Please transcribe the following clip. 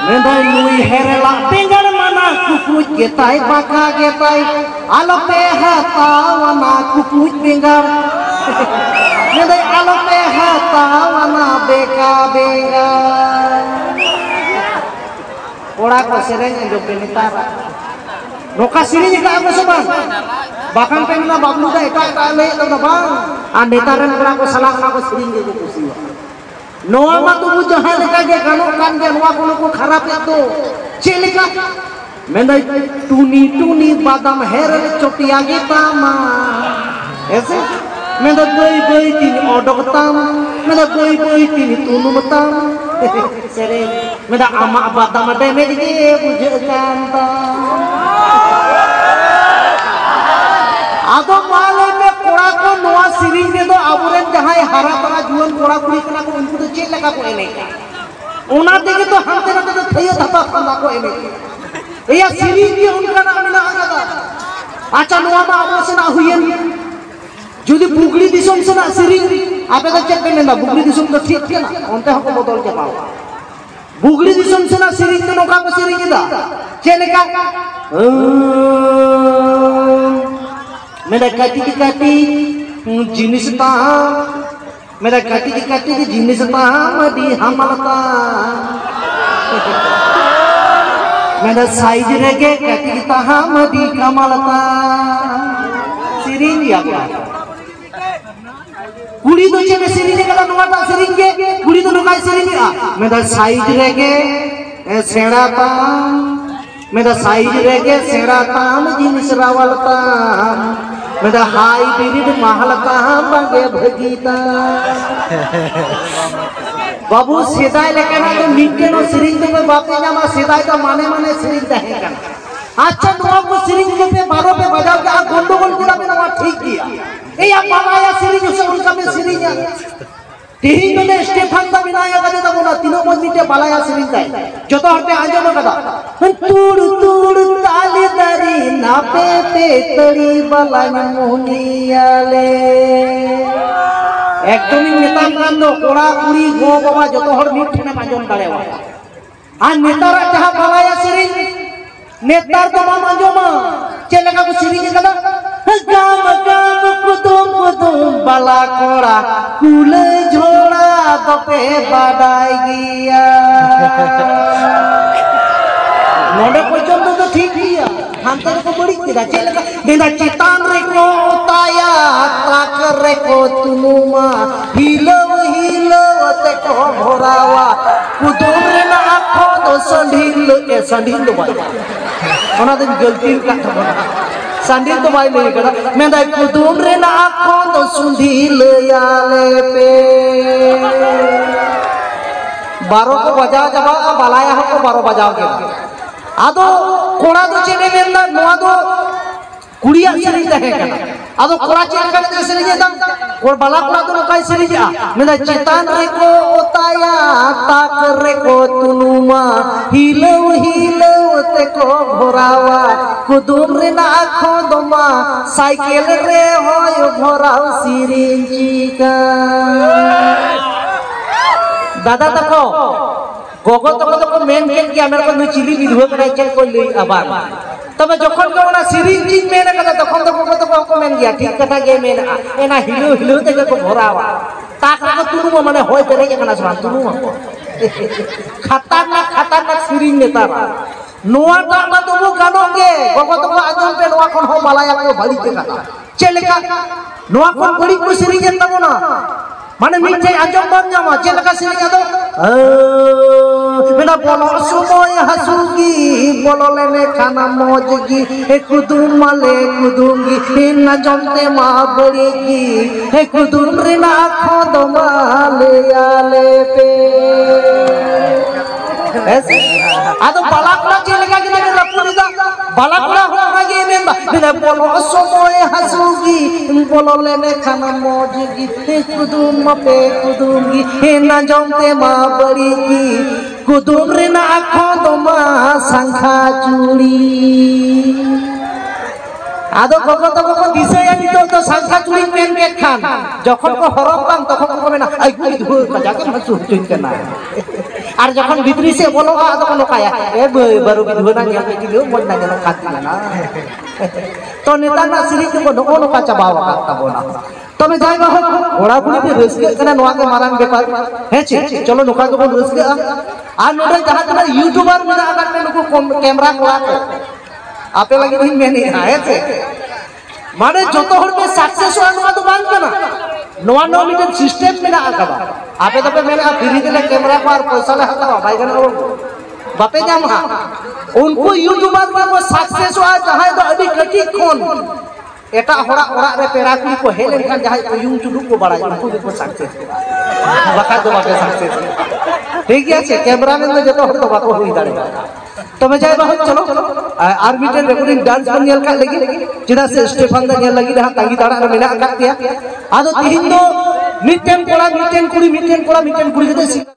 Mendai lui herela pengar mana kukuj getai baka getai alope hatawana kukuj pengar mendai alope hatawana beka bengar ora ko sereng anjok benitara noka sini ka aku soban bahkan pengna bablu da eta le ta bang andetaran ora ko salah ko sering ge kusiwa Noa matu jahat leka ganok kan ge noa ko kharap itu celika mendai tuni badam herel chotiya gita ma ese mendai boi tin odok tam mendai boi tin tunum tam sere mendai ama badam ade me ge bujekan ta ado male me kora ko noa siring de do aburen jahai hara tara juan kora kuri kana ko unku do chet leka ko ene ona tege to hante nate to thaya thapa kana ko ene eya siring ge unka na mena agada acha noa ma abo sena huyen jodi bugli disum sena siring ape ko chet bene na bugli disum to thik ke na onte hako bodol ke pao bugli disum sena siring to noka ko siring da chet leka मेरा काटी जिनिस ता मेरा काटी जिनिस ता मदी हमलता मेरा साइज रेगे काटी ता मदी कमलता सिरिंग या कुड़ी तो चेने सिरिंग कला नोटा सिरिंग के कुड़ी तो नोका सिरिंग आ मेरा साइज रेगे सेड़ाता मेरा साइज रेगे सेड़ाता जिनिस रावलता मेरा हाई बिरिड महलता बगे भगीता बाबू सेदाय लेकना तो मिटे नो सिरिंग पे बापे जामा सेदाय तो माने सिरिंग तहे कना अच्छा नोआ को सिरिंग पे 12 पे बजाओ के आ गंडगोल किला पे नोआ ठीक किया ए या बालाया सिरिंग से उनका में सिरिंग तेही में स्टेफन दा बिनाया कदे तो बोला तीनों मन मिटे बालाया सिरिंग ताई जतो हटे आजो कदा तुड़ ताली दरी नापे पे तड़ी बालाय मोनियाले एकदम नेता कांदो कोड़ा कुड़ी गो बाबा जतो हर मिट ने आजम दाड़ेवा आ नेतारा जहां बालाया सिरिंग नेतार तो मा आजमा चेलका को सिरिंग कदा गाम कुदुम बाला कोड़ा कुले झोड़ा दपे बाडाई गिया नोडे पर्यंत तो ठीक किया हांतर को बड़ी किदा चेलका बेंदा चितान रे को ताया ताक रे को तुनुमा हिलो ते को भोरावा कुदुम रे ना आखो तो संढिल दो बाई ओना दिन गलती का था संढिल तो बाई ले कदा मेंदा कुदुम रे ना आखो तो सुंढिल याले पे 12 को बजा जबा बालाया को 12 बजाओ के आदो कोड़ा दो चेने मेंदा नोआ दो कुड़िया सिरिंग तहे कना आदो कोड़ा चेन का दे सिरिंग दम कोड़ बाला कोड़ा दो काय सिरिंग आ मेंदा चितान रे को ओताया ताक रे को तुनुमा हिलो ते को भोरावा कुदुम रे ना आखो दमा साइकिल रे होय भोराव सिरिंग का दादा तको गोगो तको मेन के हमरा को चिली विधवा करा चेक को ले आबार तबे जखन को ना सिरिंग चीज मेन कदा तखन तो गोगो तको को मेन गया ठीक कथा गे मेन एना हिलो ते को भोरावा ताक को तुनु माने होय करे कना सरा तुनु खतरनाक सिरिंग नेतारा नोआ ता मा तो गानो गे गोगो तको आजम पे नोआ कोन हो बालाया को भली के कथा चेलका नोआ कोन बड़ी को सिरिंग तबना माने मिठे आजम बन जामा चेलका सिरिंग आदो मेरा बोलो सुमोय हसुगी बोलो लेने खाना मौजगी हे कुदुम माले कुदुमगी हे ना जमते मा बड़ीगी हे कुदुम रे ना आखो दो माले आले पे ऐसे आदो बालाकुड़ा चेलका के लगे रपुरीदा बालाकुड़ा हो आगे मेंबा मेरा बोलो सुमोय हसुगी बोलो लेने खाना मौजगी हे कुदुम पे कुदुमगी हे ना जमते मा बड़ीगी कुदुम रे ना आखो दो मा संखा चूड़ी आदो गोगो तो गोगो दिसया नितो तो सांखा चुड़ी पेन के खान जखन को हरफ बांग तखन को मेना आई गुई जाके मसु चुन केना আর যখন ভিতরি সে বলো আদো কোন কায়া এ বারু বিধুনা নিয়া কিলো মন না যেন খাতি না তো নেতা না সিরি তো নো নো কা চাবাওয়া কাটা বনা তবে যাই বা ঘোড়া ঘুড়িতে রসকে কেনা নোয়াকে মারাং ব্যাপার হেছে চলো নোকা তো বন রসকে আর নোডে যাহা তোমরা ইউটিউবার মেনা আগার তে নুকু ক্যামেরা কোড়া को আপে লাগি বহিন মেনে হেছে মানে যত হরবে সাকসেস হওয়া নোয়া তো বান কেনা নোয়া নো মিটন সিস্টেম মেনা আকাবা आपे तो पे मैंने फ्री दिले कैमरा को और पैसा ले हटावा भाई गन बापे जाम हा उनको यूट्यूबर को सक्सेस हुआ जहां तो अभी कटी खोन एटा होड़ा ओड़ा रे पेरा कुली को हेलेन खान जहां को यूट्यूब को बड़ा उनको को सक्सेस बका तो बापे सक्सेस ठीक है छे कैमरा में जतो हर तो बाको होई दाड़े तो मैं जाय बहुत चलो आर्बिटर रेकॉर्डिंग डांस बन नेल का लगी चिदा से स्टेफन दा नेल लगी रहा तांगी दाड़ा रे मेना का दिया आदो तिहिन दो मिटेन कोड़ा मिटेन कुड़ी कते